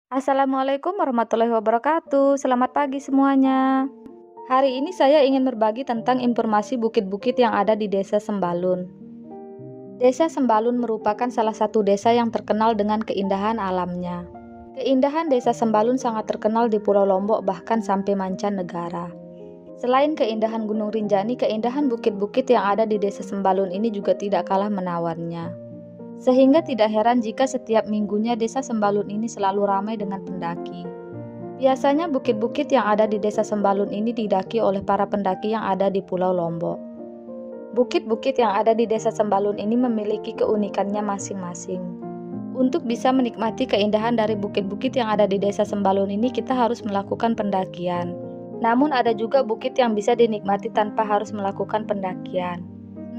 Assalamualaikum warahmatullahi wabarakatuh. Selamat pagi semuanya. Hari ini saya ingin berbagi tentang informasi bukit-bukit yang ada di Desa Sembalun. Desa Sembalun merupakan salah satu desa yang terkenal dengan keindahan alamnya. Keindahan Desa Sembalun sangat terkenal di Pulau Lombok bahkan sampai mancanegara. Selain keindahan Gunung Rinjani, keindahan bukit-bukit yang ada di Desa Sembalun ini juga tidak kalah menawarnya. Sehingga tidak heran jika setiap minggunya Desa Sembalun ini selalu ramai dengan pendaki. Biasanya bukit-bukit yang ada di Desa Sembalun ini didaki oleh para pendaki yang ada di Pulau Lombok. Bukit-bukit yang ada di Desa Sembalun ini memiliki keunikannya masing-masing. Untuk bisa menikmati keindahan dari bukit-bukit yang ada di Desa Sembalun ini, kita harus melakukan pendakian. Namun ada juga bukit yang bisa dinikmati tanpa harus melakukan pendakian.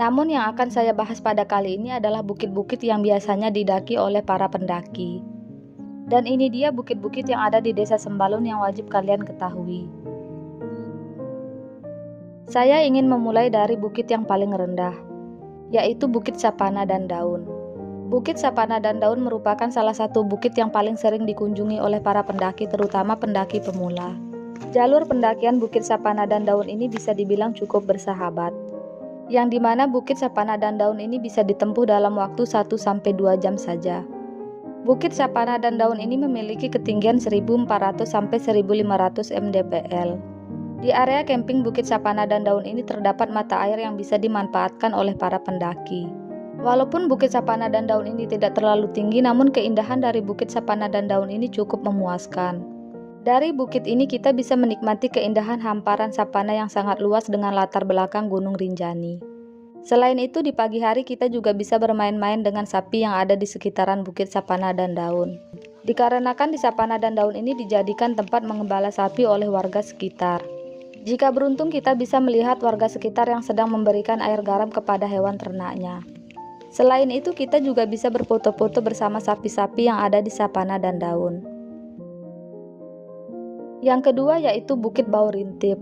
Namun yang akan saya bahas pada kali ini adalah bukit-bukit yang biasanya didaki oleh para pendaki. Dan ini dia bukit-bukit yang ada di Desa Sembalun yang wajib kalian ketahui. Saya ingin memulai dari bukit yang paling rendah, yaitu Bukit Sapana dan Daun. Bukit Sapana dan Daun merupakan salah satu bukit yang paling sering dikunjungi oleh para pendaki, terutama pendaki pemula. Jalur pendakian Bukit Sapana dan Daun ini bisa dibilang cukup bersahabat, yang dimana Bukit Sapana dan Daun ini bisa ditempuh dalam waktu 1-2 jam saja. Bukit Sapana dan Daun ini memiliki ketinggian 1400-1500 mdpl. Di area camping Bukit Sapana dan Daun ini terdapat mata air yang bisa dimanfaatkan oleh para pendaki. Walaupun Bukit Sapana dan Daun ini tidak terlalu tinggi, namun keindahan dari Bukit Sapana dan Daun ini cukup memuaskan. Dari bukit ini kita bisa menikmati keindahan hamparan sapana yang sangat luas dengan latar belakang Gunung Rinjani. Selain itu, di pagi hari kita juga bisa bermain-main dengan sapi yang ada di sekitaran Bukit Sapana dan Daun. Dikarenakan di Sapana dan Daun ini dijadikan tempat mengembala sapi oleh warga sekitar. Jika beruntung, kita bisa melihat warga sekitar yang sedang memberikan air garam kepada hewan ternaknya. Selain itu, kita juga bisa berfoto-foto bersama sapi-sapi yang ada di Sapana dan Daun. Yang kedua yaitu Bukit Baurintip.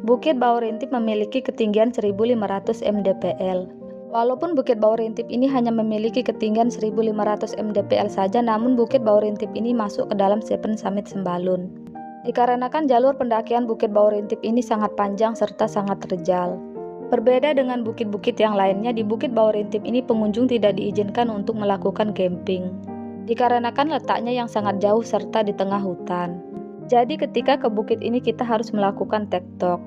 Bukit Baurintip memiliki ketinggian 1500 mdpl. Walaupun Bukit Baurintip ini hanya memiliki ketinggian 1500 mdpl saja, namun Bukit Baurintip ini masuk ke dalam Seven Summit Sembalun. Dikarenakan jalur pendakian Bukit Baurintip ini sangat panjang serta sangat terjal. Berbeda dengan bukit-bukit yang lainnya, di Bukit Baurintip ini pengunjung tidak diizinkan untuk melakukan camping, dikarenakan letaknya yang sangat jauh serta di tengah hutan. Jadi ketika ke bukit ini kita harus melakukan tektok.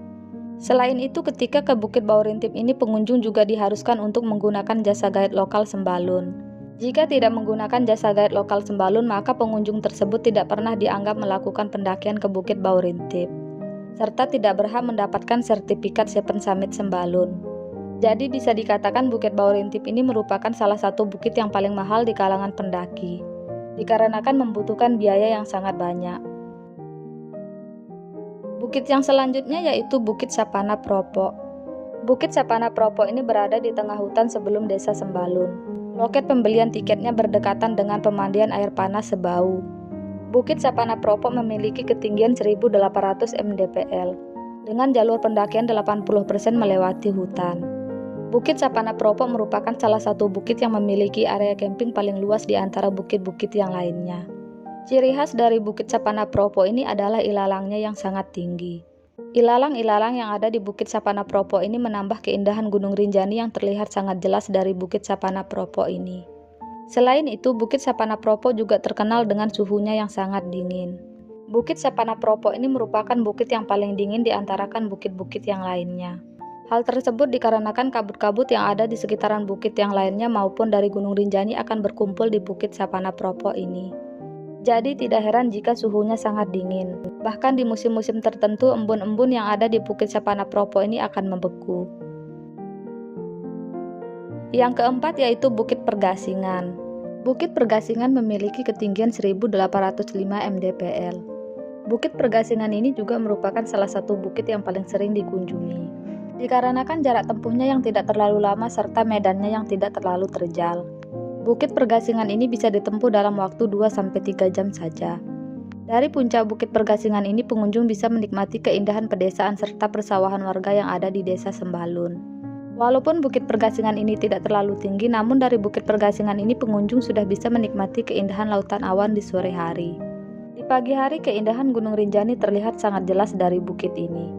Selain itu, ketika ke Bukit Baurintip ini pengunjung juga diharuskan untuk menggunakan jasa guide lokal Sembalun. Jika tidak menggunakan jasa guide lokal Sembalun, maka pengunjung tersebut tidak pernah dianggap melakukan pendakian ke Bukit Baurintip, serta tidak berhak mendapatkan sertifikat Seven Summit Sembalun. Jadi bisa dikatakan Bukit Baurintip ini merupakan salah satu bukit yang paling mahal di kalangan pendaki, dikarenakan membutuhkan biaya yang sangat banyak. Bukit yang selanjutnya yaitu Bukit Sapana Propo. Bukit Sapana Propo ini berada di tengah hutan sebelum Desa Sembalun. Loket pembelian tiketnya berdekatan dengan pemandian air panas Sebau. Bukit Sapana Propo memiliki ketinggian 1800 mdpl, dengan jalur pendakian 80% melewati hutan. Bukit Sapana Propo merupakan salah satu bukit yang memiliki area camping paling luas di antara bukit-bukit yang lainnya. Ciri khas dari Bukit Sapana Propo ini adalah ilalangnya yang sangat tinggi. Ilalang-ilalang yang ada di Bukit Sapana Propo ini menambah keindahan Gunung Rinjani yang terlihat sangat jelas dari Bukit Sapana Propo ini. Selain itu, Bukit Sapana Propo juga terkenal dengan suhunya yang sangat dingin. Bukit Sapana Propo ini merupakan bukit yang paling dingin di antarakan bukit-bukit yang lainnya. Hal tersebut dikarenakan kabut-kabut yang ada di sekitaran bukit yang lainnya maupun dari Gunung Rinjani akan berkumpul di Bukit Sapana Propo ini. Jadi tidak heran jika suhunya sangat dingin. Bahkan di musim-musim tertentu, embun-embun yang ada di Bukit Sapana Propo ini akan membeku. Yang keempat yaitu Bukit Pergasingan. Bukit Pergasingan memiliki ketinggian 1805 mdpl. Bukit Pergasingan ini juga merupakan salah satu bukit yang paling sering dikunjungi, dikarenakan jarak tempuhnya yang tidak terlalu lama serta medannya yang tidak terlalu terjal. Bukit Pergasingan ini bisa ditempuh dalam waktu 2-3 jam saja. Dari puncak Bukit Pergasingan ini pengunjung bisa menikmati keindahan pedesaan serta persawahan warga yang ada di Desa Sembalun. Walaupun Bukit Pergasingan ini tidak terlalu tinggi, namun dari Bukit Pergasingan ini pengunjung sudah bisa menikmati keindahan lautan awan di sore hari. pagi hari keindahan Gunung Rinjani terlihat sangat jelas dari bukit ini.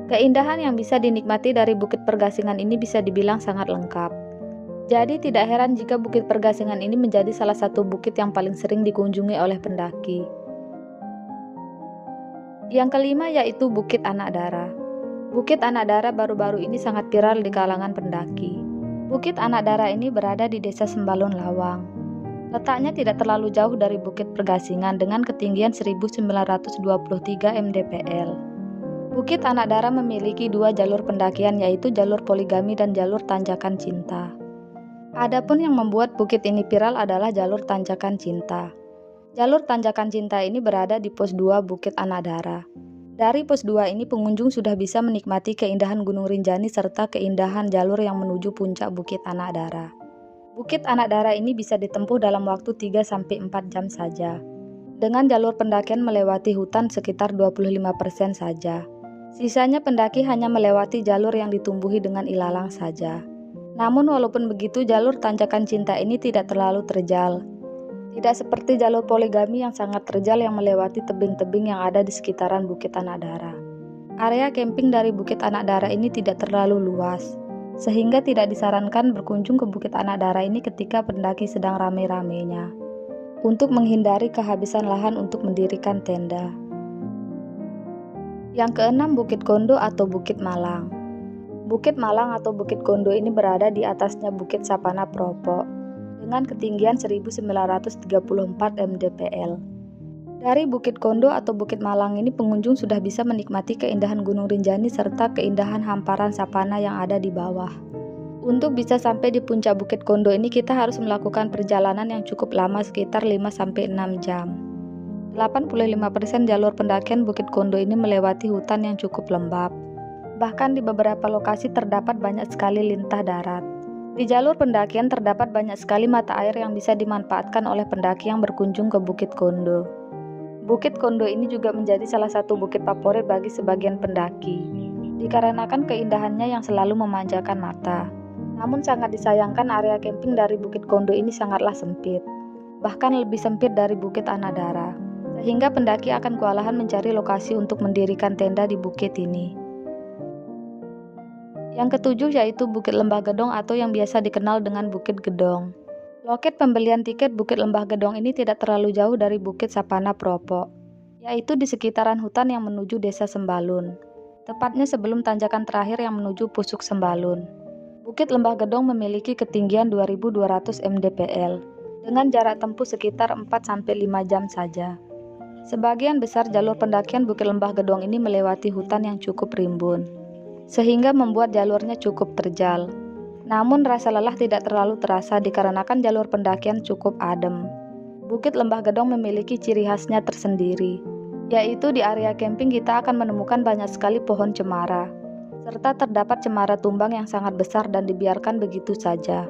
Keindahan yang bisa dinikmati dari Bukit Pergasingan ini bisa dibilang sangat lengkap. Jadi tidak heran jika Bukit Pergasingan ini menjadi salah satu bukit yang paling sering dikunjungi oleh pendaki. Yang kelima yaitu Bukit Anak Dara. Bukit Anak Dara baru-baru ini sangat viral di kalangan pendaki. Bukit Anak Dara ini berada di Desa Sembalun Lawang. Letaknya tidak terlalu jauh dari Bukit Pergasingan dengan ketinggian 1923 mdpl. Bukit Anak Dara memiliki dua jalur pendakian yaitu jalur poligami dan jalur tanjakan cinta. Adapun yang membuat bukit ini viral adalah jalur tanjakan cinta. Jalur tanjakan cinta ini berada di pos 2 Bukit Anak Dara. Dari pos 2 ini pengunjung sudah bisa menikmati keindahan Gunung Rinjani serta keindahan jalur yang menuju puncak Bukit Anak Dara. Bukit Anak Dara ini bisa ditempuh dalam waktu 3-4 jam saja. Dengan jalur pendakian melewati hutan sekitar 25% saja. Sisanya pendaki hanya melewati jalur yang ditumbuhi dengan ilalang saja. Namun walaupun begitu jalur tanjakan cinta ini tidak terlalu terjal. Tidak seperti jalur poligami yang sangat terjal yang melewati tebing-tebing yang ada di sekitaran Bukit Anak Dara. Area camping dari Bukit Anak Dara ini tidak terlalu luas, sehingga tidak disarankan berkunjung ke Bukit Anak Dara ini ketika pendaki sedang rame-ramenya, untuk menghindari kehabisan lahan untuk mendirikan tenda. Yang keenam Bukit Kondo atau Bukit Malang. Bukit Malang atau Bukit Kondo ini berada di atasnya Bukit Sapana Propo, dengan ketinggian 1934 mdpl. Dari Bukit Kondo atau Bukit Malang ini pengunjung sudah bisa menikmati keindahan Gunung Rinjani serta keindahan hamparan sapana yang ada di bawah. Untuk bisa sampai di puncak Bukit Kondo ini kita harus melakukan perjalanan yang cukup lama sekitar 5-6 jam. 85% jalur pendakian Bukit Kondo ini melewati hutan yang cukup lembab. Bahkan di beberapa lokasi terdapat banyak sekali lintah darat. Di jalur pendakian terdapat banyak sekali mata air yang bisa dimanfaatkan oleh pendaki yang berkunjung ke Bukit Kondo. Bukit Kondo ini juga menjadi salah satu bukit favorit bagi sebagian pendaki, dikarenakan keindahannya yang selalu memanjakan mata. Namun sangat disayangkan area camping dari Bukit Kondo ini sangatlah sempit, bahkan lebih sempit dari Bukit Anak Dara, sehingga pendaki akan kewalahan mencari lokasi untuk mendirikan tenda di bukit ini. Yang ketujuh yaitu Bukit Lembah Gedong atau yang biasa dikenal dengan Bukit Gedong. Loket pembelian tiket Bukit Lembah Gedong ini tidak terlalu jauh dari Bukit Sapana Propo, yaitu di sekitaran hutan yang menuju Desa Sembalun, tepatnya sebelum tanjakan terakhir yang menuju Pusuk Sembalun. Bukit Lembah Gedong memiliki ketinggian 2200 mdpl, dengan jarak tempuh sekitar 4-5 jam saja. Sebagian besar jalur pendakian Bukit Lembah Gedong ini melewati hutan yang cukup rimbun, sehingga membuat jalurnya cukup terjal. Namun rasa lelah tidak terlalu terasa dikarenakan jalur pendakian cukup adem. Bukit Lembah Gedong memiliki ciri khasnya tersendiri, yaitu di area camping kita akan menemukan banyak sekali pohon cemara, serta terdapat cemara tumbang yang sangat besar dan dibiarkan begitu saja.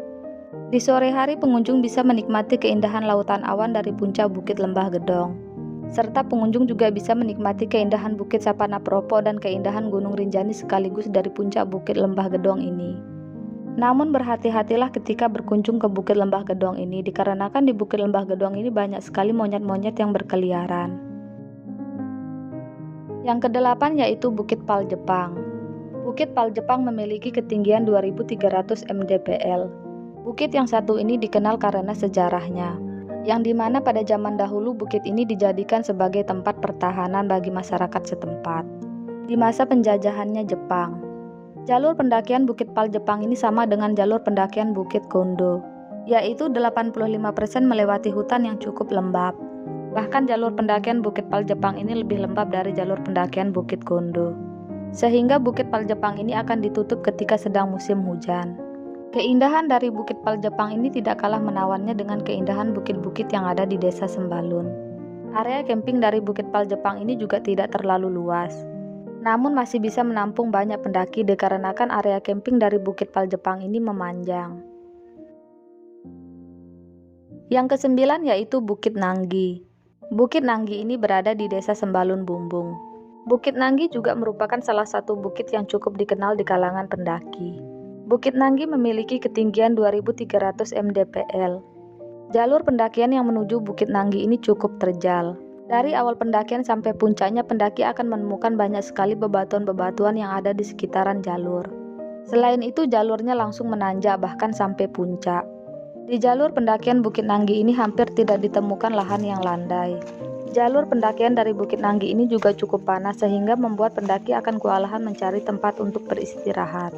Di sore hari pengunjung bisa menikmati keindahan lautan awan dari puncak Bukit Lembah Gedong, serta pengunjung juga bisa menikmati keindahan Bukit Sapana Propo dan keindahan Gunung Rinjani sekaligus dari puncak Bukit Lembah Gedong ini. Namun berhati-hatilah ketika berkunjung ke Bukit Lembah Gedong ini dikarenakan di Bukit Lembah Gedong ini banyak sekali monyet-monyet yang berkeliaran. Yang kedelapan yaitu Bukit Pal Jepang. Bukit Pal Jepang memiliki ketinggian 2300 mdpl. Bukit yang satu ini dikenal karena sejarahnya, yang dimana pada zaman dahulu bukit ini dijadikan sebagai tempat pertahanan bagi masyarakat setempat di masa penjajahannya Jepang. Jalur pendakian Bukit Pal Jepang ini sama dengan jalur pendakian Bukit Kondo, yaitu 85% melewati hutan yang cukup lembab. Bahkan jalur pendakian Bukit Pal Jepang ini lebih lembab dari jalur pendakian Bukit Kondo, sehingga Bukit Pal Jepang ini akan ditutup ketika sedang musim hujan. Keindahan dari Bukit Pal Jepang ini tidak kalah menawannya dengan keindahan bukit-bukit yang ada di Desa Sembalun. Area camping dari Bukit Pal Jepang ini juga tidak terlalu luas, namun masih bisa menampung banyak pendaki dikarenakan area camping dari Bukit Pal Jepang ini memanjang. Yang kesembilan yaitu Bukit Nanggi. Bukit Nanggi ini berada di Desa Sembalun Bumbung. Bukit Nanggi juga merupakan salah satu bukit yang cukup dikenal di kalangan pendaki. Bukit Nanggi memiliki ketinggian 2300 mdpl. Jalur pendakian yang menuju Bukit Nanggi ini cukup terjal. Dari awal pendakian sampai puncaknya, pendaki akan menemukan banyak sekali bebatuan-bebatuan yang ada di sekitaran jalur. Selain itu, jalurnya langsung menanjak bahkan sampai puncak. Di jalur pendakian Bukit Nanggi ini hampir tidak ditemukan lahan yang landai. Jalur pendakian dari Bukit Nanggi ini juga cukup panas sehingga membuat pendaki akan kewalahan mencari tempat untuk beristirahat.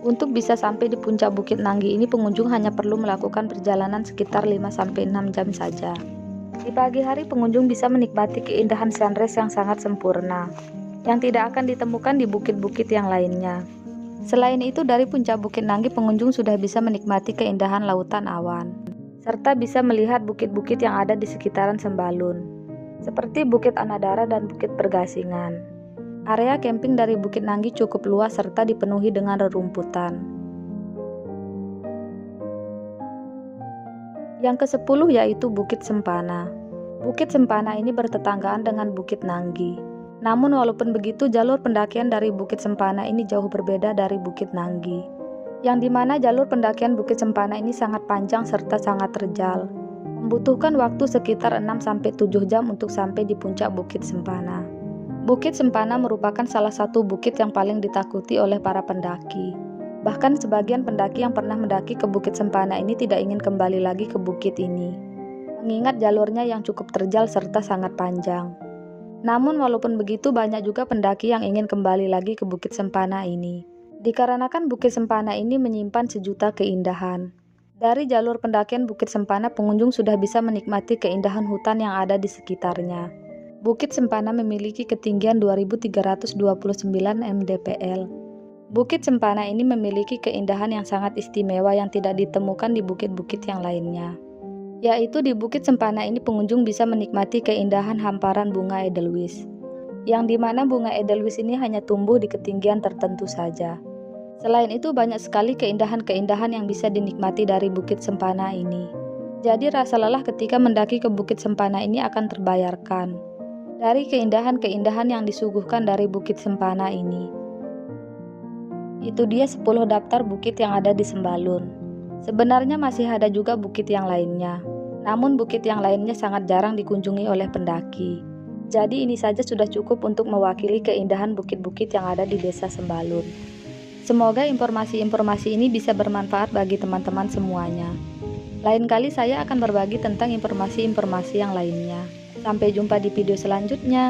Untuk bisa sampai di puncak Bukit Nanggi ini, pengunjung hanya perlu melakukan perjalanan sekitar 5-6 jam saja. Di pagi hari, pengunjung bisa menikmati keindahan sunrise yang sangat sempurna, yang tidak akan ditemukan di bukit-bukit yang lainnya. Selain itu, dari puncak Bukit Nanggi, pengunjung sudah bisa menikmati keindahan lautan awan, serta bisa melihat bukit-bukit yang ada di sekitaran Sembalun, seperti Bukit Anadara dan Bukit Pergasingan. Area camping dari Bukit Nanggi cukup luas serta dipenuhi dengan rerumputan. Yang ke-10 yaitu Bukit Sempana. Bukit Sempana ini bertetanggaan dengan Bukit Nanggi. Namun walaupun begitu, jalur pendakian dari Bukit Sempana ini jauh berbeda dari Bukit Nanggi. Yang dimana jalur pendakian Bukit Sempana ini sangat panjang serta sangat terjal. Membutuhkan waktu sekitar 6-7 jam untuk sampai di puncak Bukit Sempana. Bukit Sempana merupakan salah satu bukit yang paling ditakuti oleh para pendaki. Bahkan sebagian pendaki yang pernah mendaki ke Bukit Sempana ini tidak ingin kembali lagi ke bukit ini, mengingat jalurnya yang cukup terjal serta sangat panjang. Namun walaupun begitu, banyak juga pendaki yang ingin kembali lagi ke Bukit Sempana ini, dikarenakan Bukit Sempana ini menyimpan sejuta keindahan. Dari jalur pendakian Bukit Sempana, pengunjung sudah bisa menikmati keindahan hutan yang ada di sekitarnya. Bukit Sempana memiliki ketinggian 2329 mdpl. Bukit Sempana ini memiliki keindahan yang sangat istimewa yang tidak ditemukan di bukit-bukit yang lainnya. Yaitu di Bukit Sempana ini pengunjung bisa menikmati keindahan hamparan bunga edelweiss, yang dimana bunga edelweiss ini hanya tumbuh di ketinggian tertentu saja. Selain itu, banyak sekali keindahan-keindahan yang bisa dinikmati dari Bukit Sempana ini. Jadi rasa lelah ketika mendaki ke Bukit Sempana ini akan terbayarkan dari keindahan-keindahan yang disuguhkan dari Bukit Sempana ini. Itu dia 10 daftar bukit yang ada di Sembalun. Sebenarnya masih ada juga bukit yang lainnya, namun bukit yang lainnya sangat jarang dikunjungi oleh pendaki. Jadi ini saja sudah cukup untuk mewakili keindahan bukit-bukit yang ada di Desa Sembalun. Semoga informasi-informasi ini bisa bermanfaat bagi teman-teman semuanya. Lain kali saya akan berbagi tentang informasi-informasi yang lainnya. Sampai jumpa di video selanjutnya.